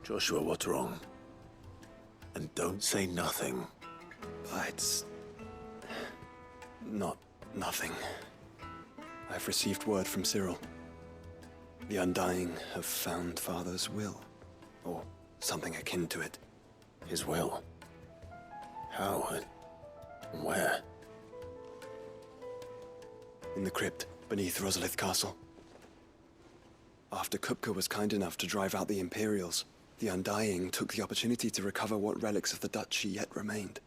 Joshua, what's wrong? And don't say nothing. It's... not nothing. I've received word from Cyril. The Undying have found Father's will, or something akin to it. His will? How and where? In the crypt beneath Rosalith Castle. After Kupka was kind enough to drive out the Imperials, the Undying took the opportunity to recover what relics of the Duchy yet remained.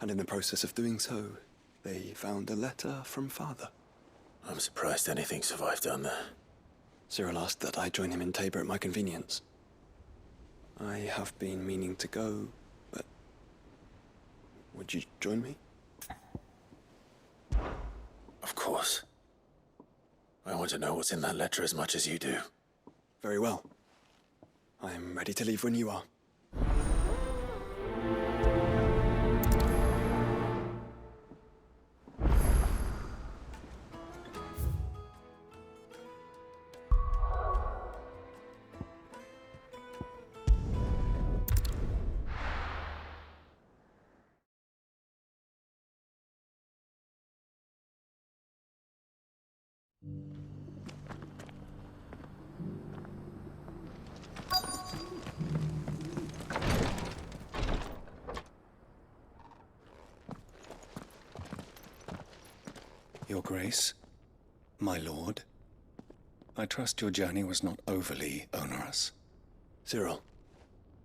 And in the process of doing so, they found a letter from Father. I'm surprised anything survived down there. Cyril asked that I join him in Tabor at my convenience. I have been meaning to go, but... would you join me? Of course. I want to know what's in that letter as much as you do. Very well. I am ready to leave when you are. Your Grace, my lord, I trust your journey was not overly onerous. Cyril,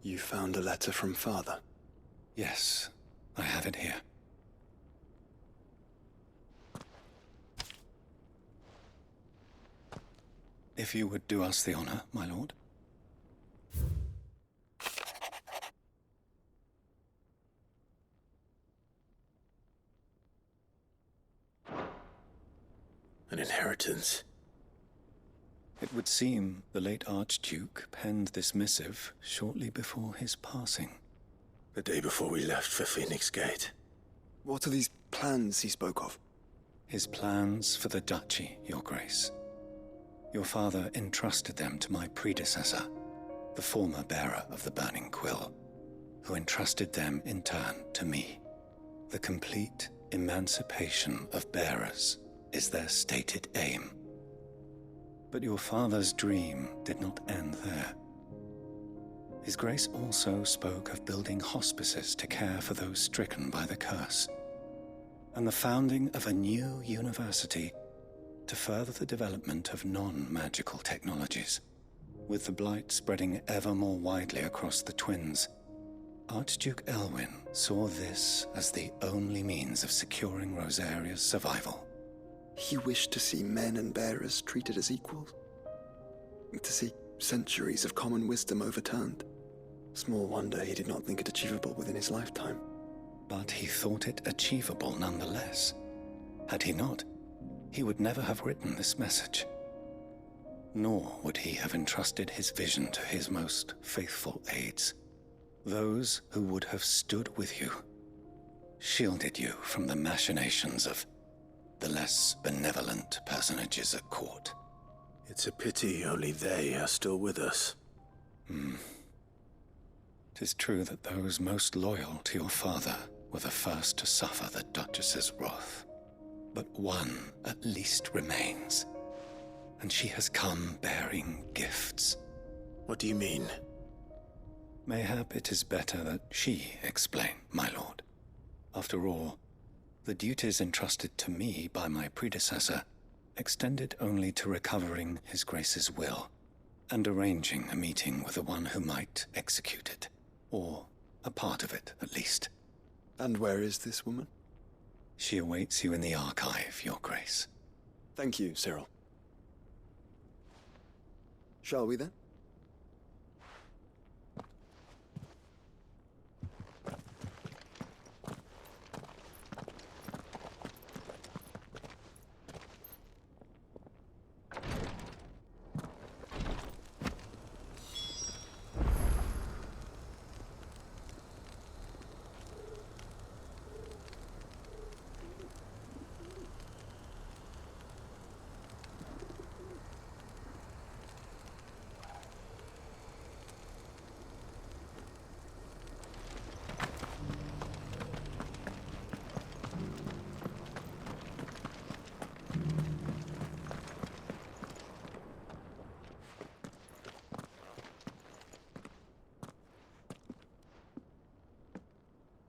you found a letter from Father? Yes, I have it here. If you would do us the honor, my lord. An inheritance. It would seem the late Archduke penned this missive shortly before his passing. The day before we left for Phoenix Gate. What are these plans he spoke of? His plans for the Duchy, Your Grace. Your father entrusted them to my predecessor, the former bearer of the Burning Quill, who entrusted them in turn to me. The complete emancipation of bearers is their stated aim. But your father's dream did not end there. His Grace also spoke of building hospices to care for those stricken by the curse, and the founding of a new university to further the development of non-magical technologies. With the blight spreading ever more widely across the twins, Archduke Elwyn saw this as the only means of securing Rosaria's survival. He wished to see men and bearers treated as equals. To see centuries of common wisdom overturned. Small wonder he did not think it achievable within his lifetime. But he thought it achievable nonetheless. Had he not, he would never have written this message. Nor would he have entrusted his vision to his most faithful aides. Those who would have stood with you, shielded you from the machinations of the less benevolent personages at court. It's a pity only they are still with us. 'Tis true that those most loyal to your father were the first to suffer the Duchess's wrath. But one at least remains, and she has come bearing gifts. What do you mean? Mayhap it is better that she explain, my lord. After all, the duties entrusted to me by my predecessor extended only to recovering His Grace's will and arranging a meeting with the one who might execute it, or a part of it at least. And where is this woman? She awaits you in the archive, Your Grace. Thank you, Cyril. Shall we then?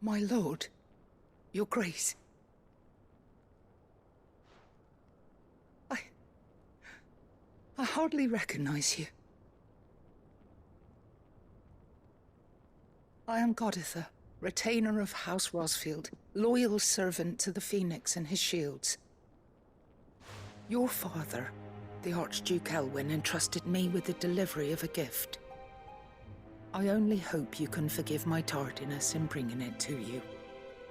My lord, your grace. I hardly recognize you. I am Goditha, retainer of House Rosfield, loyal servant to the Phoenix and his shields. Your father, the Archduke Elwyn, entrusted me with the delivery of a gift. I only hope you can forgive my tardiness in bringing it to you.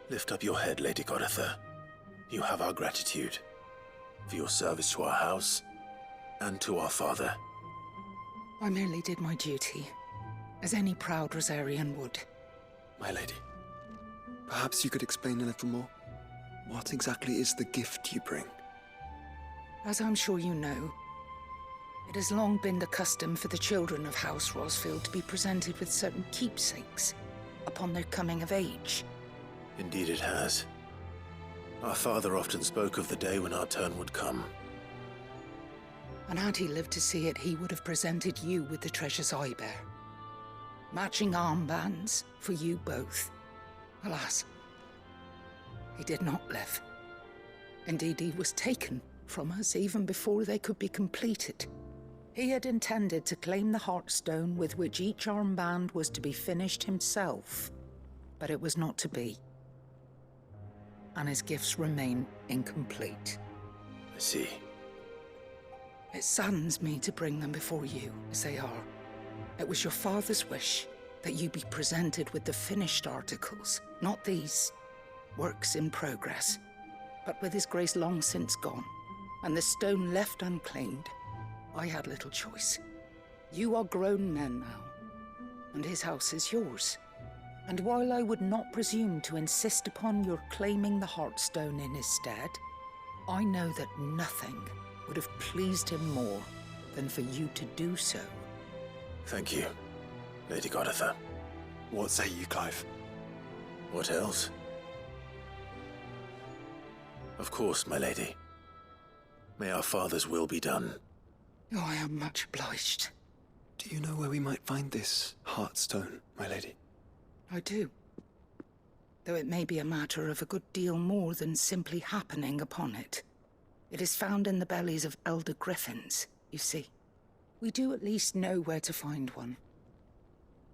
Lift up your head, Lady Goditha. You have our gratitude for your service to our house and to our father. I merely did my duty, as any proud Rosarian would. My lady, perhaps you could explain a little more? What exactly is the gift you bring? As I'm sure you know, it has long been the custom for the children of House Rosfield to be presented with certain keepsakes upon their coming of age. Indeed it has. Our father often spoke of the day when our turn would come. And had he lived to see it, he would have presented you with the treasures I bear. Matching armbands for you both. Alas, he did not live. Indeed, he was taken from us even before they could be completed. He had intended to claim the Heartstone with which each armband was to be finished himself, but it was not to be. And his gifts remain incomplete. I see. It saddens me to bring them before you, as they are. It was your father's wish that you be presented with the finished articles, not these works in progress. But with his grace long since gone, and the stone left unclaimed, I had little choice. You are grown men now, and his house is yours. And while I would not presume to insist upon your claiming the Heartstone in his stead, I know that nothing would have pleased him more than for you to do so. Thank you, Lady Goditha. What say you, Clive? What else? Of course, my lady. May our father's will be done. Oh, I am much obliged. Do you know where we might find this Heartstone, my lady? I do. Though it may be a matter of a good deal more than simply happening upon it. It is found in the bellies of elder griffins, you see. We do at least know where to find one.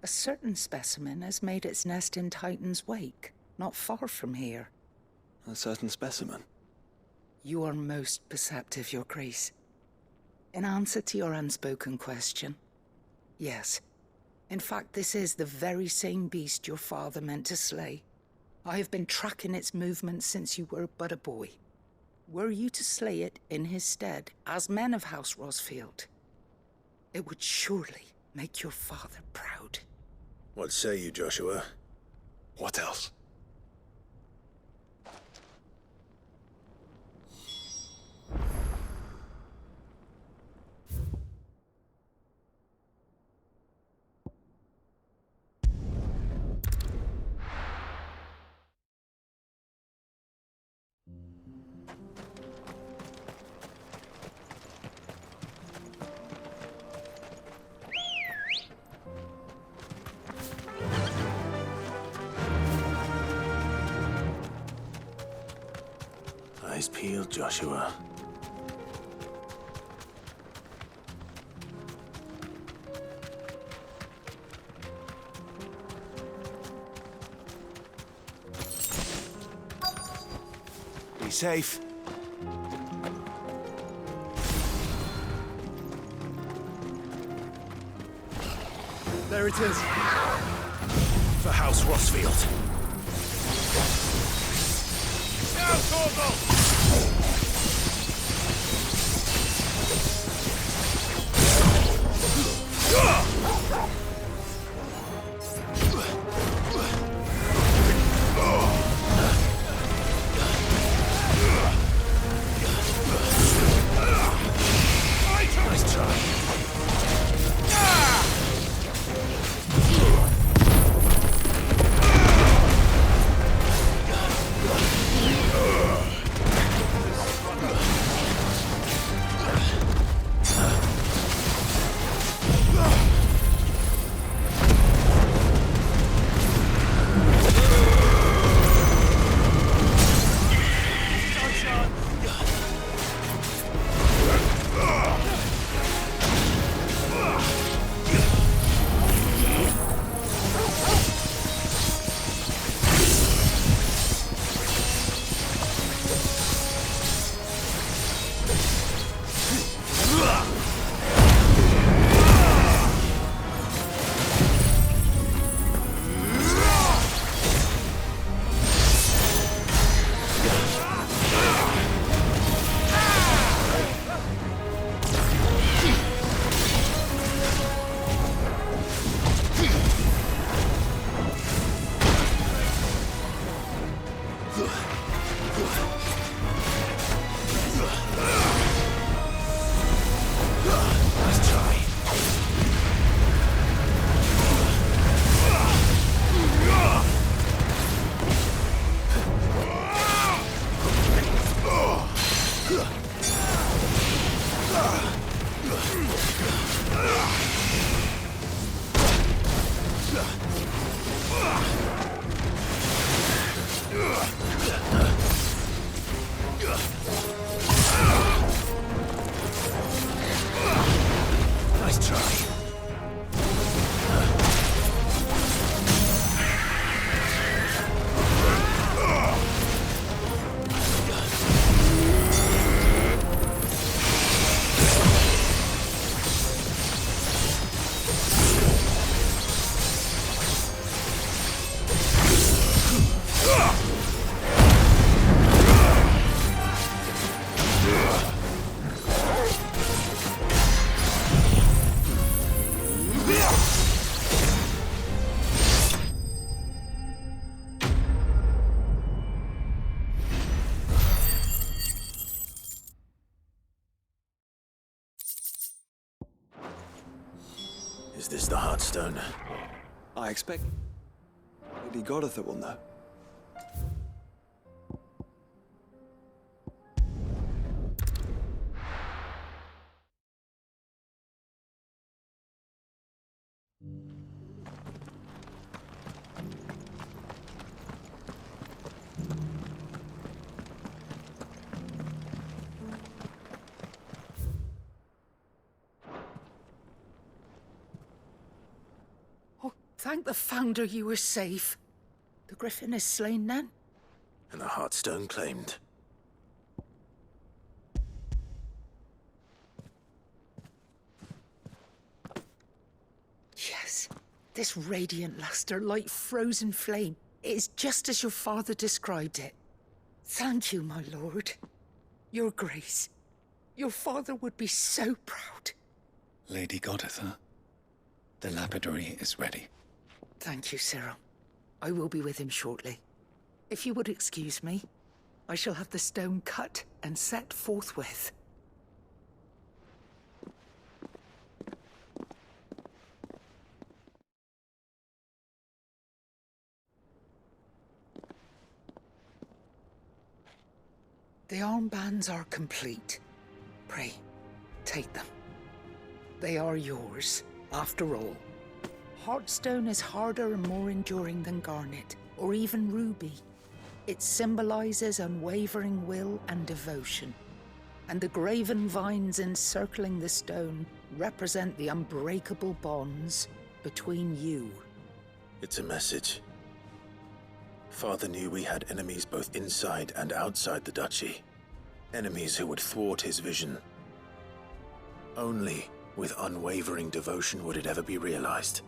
A certain specimen has made its nest in Titan's Wake, not far from here. A certain specimen? You are most perceptive, Your Grace. In answer to your unspoken question, yes. In fact, this is the very same beast your father meant to slay. I have been tracking its movements since you were but a boy. Were you to slay it in his stead, as men of House Rosfield, it would surely make your father proud. What say you, Joshua? What else? Eyes peeled, Joshua. Be safe. There it is! For House Rosfield. Now, Torgal! Nice try. this the Heartstone? I expect Lady Goditha will know. Thank the Founder you were safe. The Griffin is slain then? And the Heartstone claimed. Yes. This radiant luster, like frozen flame. It is just as your father described it. Thank you, my lord. Your grace. Your father would be so proud. Lady Goditha, the lapidary is ready. Thank you, Cyril. I will be with him shortly. If you would excuse me, I shall have the stone cut and set forthwith. The armbands are complete. Pray, take them. They are yours, after all. Heartstone is harder and more enduring than garnet, or even ruby. It symbolizes unwavering will and devotion. And the graven vines encircling the stone represent the unbreakable bonds between you. It's a message. Father knew we had enemies both inside and outside the duchy. Enemies who would thwart his vision. Only with unwavering devotion would it ever be realized.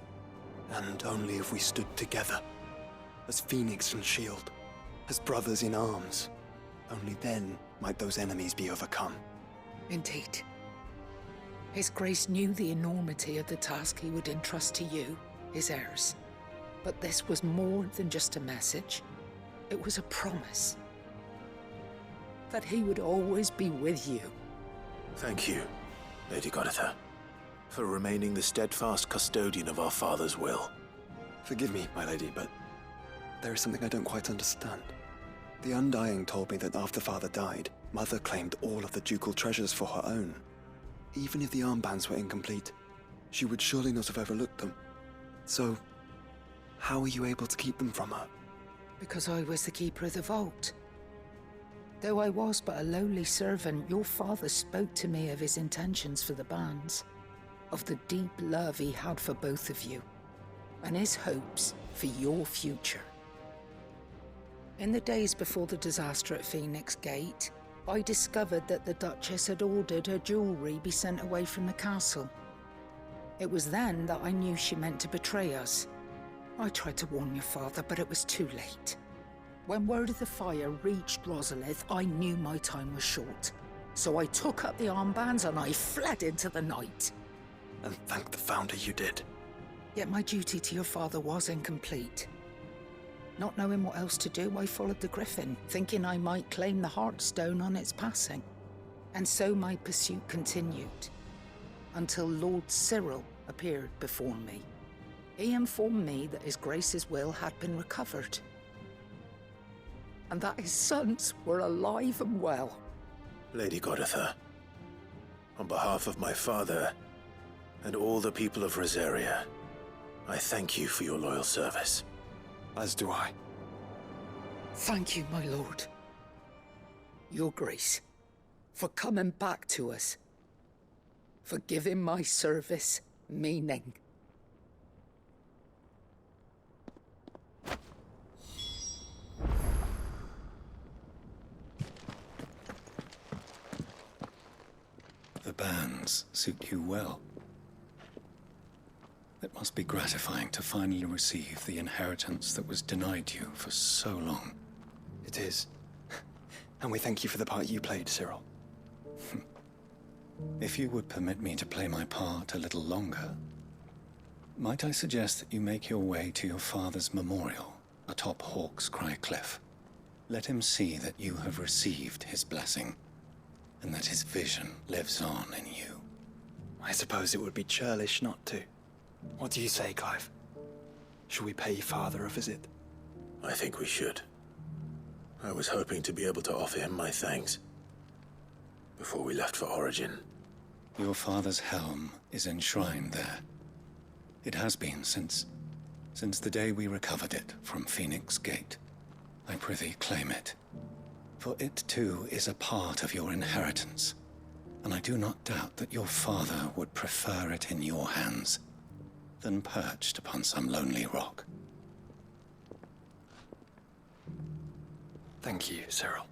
And only if we stood together, as Phoenix and Shield, as brothers in arms, only then might those enemies be overcome. Indeed. His Grace knew the enormity of the task he would entrust to you, his heirs. But this was more than just a message. It was a promise. That he would always be with you. Thank you, Lady Goditha, for remaining the steadfast custodian of our father's will. Forgive me, my lady, but there is something I don't quite understand. The Undying told me that after Father died, Mother claimed all of the ducal treasures for her own. Even if the armbands were incomplete, she would surely not have overlooked them. So, how were you able to keep them from her? Because I was the keeper of the vault. Though I was but a lowly servant, your father spoke to me of his intentions for the bands, of the deep love he had for both of you, and his hopes for your future. In the days before the disaster at Phoenix Gate, I discovered that the Duchess had ordered her jewelry be sent away from the castle. It was then that I knew she meant to betray us. I tried to warn your father, but it was too late. When word of the fire reached Rosalith, I knew my time was short. So I took up the armbands and I fled into the night. And thank the Founder you did. Yet my duty to your father was incomplete. Not knowing what else to do, I followed the Griffin, thinking I might claim the Heartstone on its passing. And so my pursuit continued, until Lord Cyril appeared before me. He informed me that His Grace's will had been recovered, and that his sons were alive and well. Lady Goditha, on behalf of my father and all the people of Rosaria, I thank you for your loyal service. As do I. Thank you, my lord. Your Grace, for coming back to us, for giving my service meaning. The bands suit you well. It must be gratifying to finally receive the inheritance that was denied you for so long. It is. And we thank you for the part you played, Cyril. If you would permit me to play my part a little longer, might I suggest that you make your way to your father's memorial atop Hawk's Cry Cliff. Let him see that you have received his blessing, and that his vision lives on in you. I suppose it would be churlish not to. What do you say, Clive? Should we pay Father a visit? I think we should. I was hoping to be able to offer him my thanks before we left for Origin. Your father's helm is enshrined there. It has been since the day we recovered it from Phoenix Gate. I prithee claim it. For it too is a part of your inheritance, and I do not doubt that your father would prefer it in your hands than perched upon some lonely rock. Thank you, Cyril.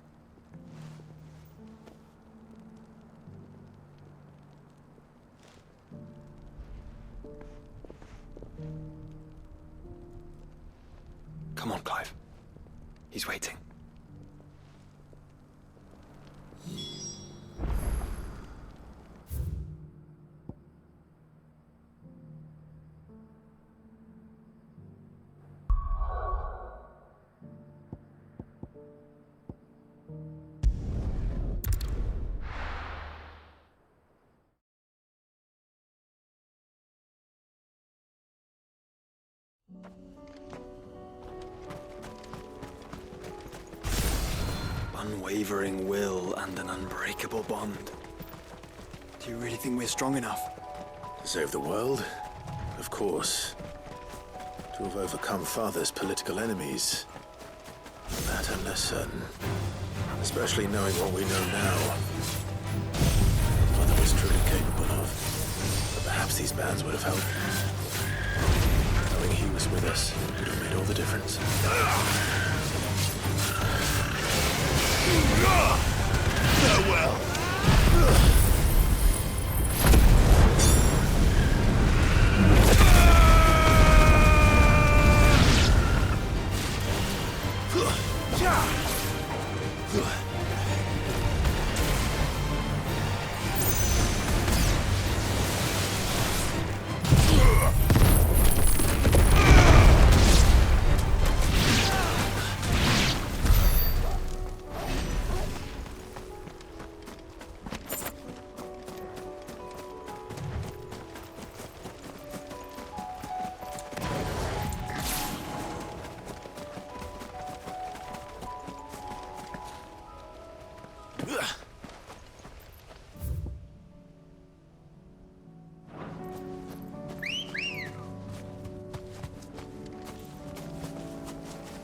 Come on, Clive. He's waiting. Unwavering will and an unbreakable bond. Do you really think we're strong enough? To save the world? Of course. To have overcome Father's political enemies? That I'm less certain. Especially knowing what we know now. Father was truly capable of. But perhaps these bands would have helped. Knowing he was with us would have made all the difference. Farewell!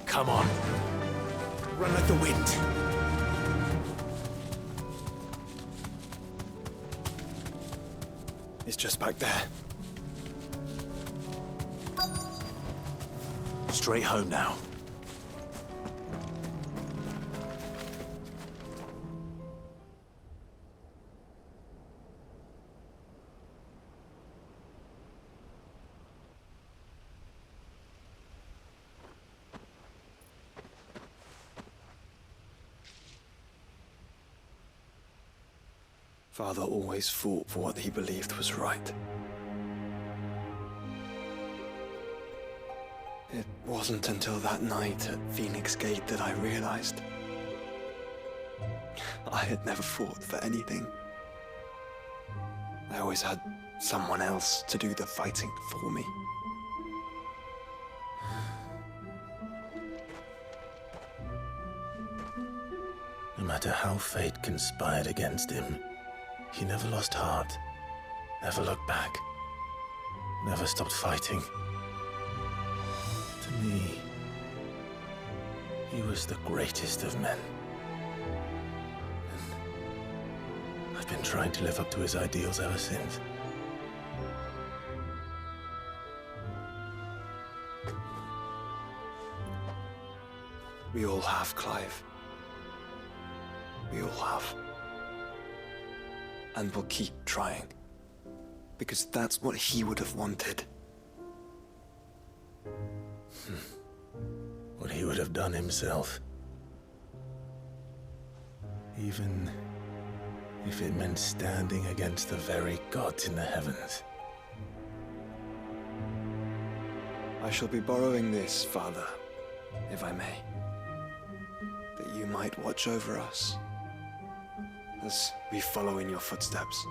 Come on. Run like the wind. It's just back there. Straight home now. Father always fought for what he believed was right. It wasn't until that night at Phoenix Gate that I realized I had never fought for anything. I always had someone else to do the fighting for me. No matter how fate conspired against him, he never lost heart, never looked back, never stopped fighting. To me, he was the greatest of men. And I've been trying to live up to his ideals ever since. We all have, Clive. We all have. And we'll keep trying. Because that's what he would have wanted. What he would have done himself. Even if it meant standing against the very gods in the heavens. I shall be borrowing this, Father, if I may. That you might watch over us as we follow in your footsteps.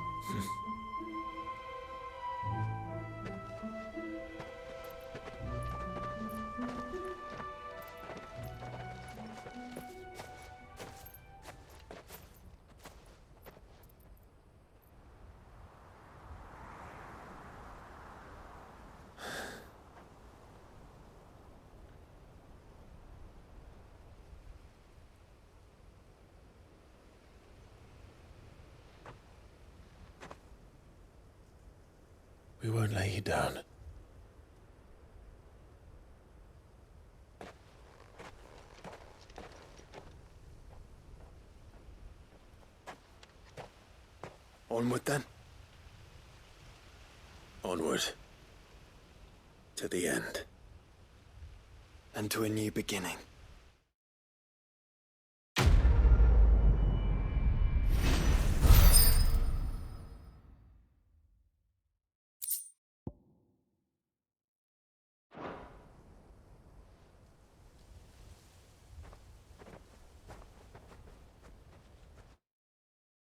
We won't lay you down. Onward then. Onward. To the end. And to a new beginning.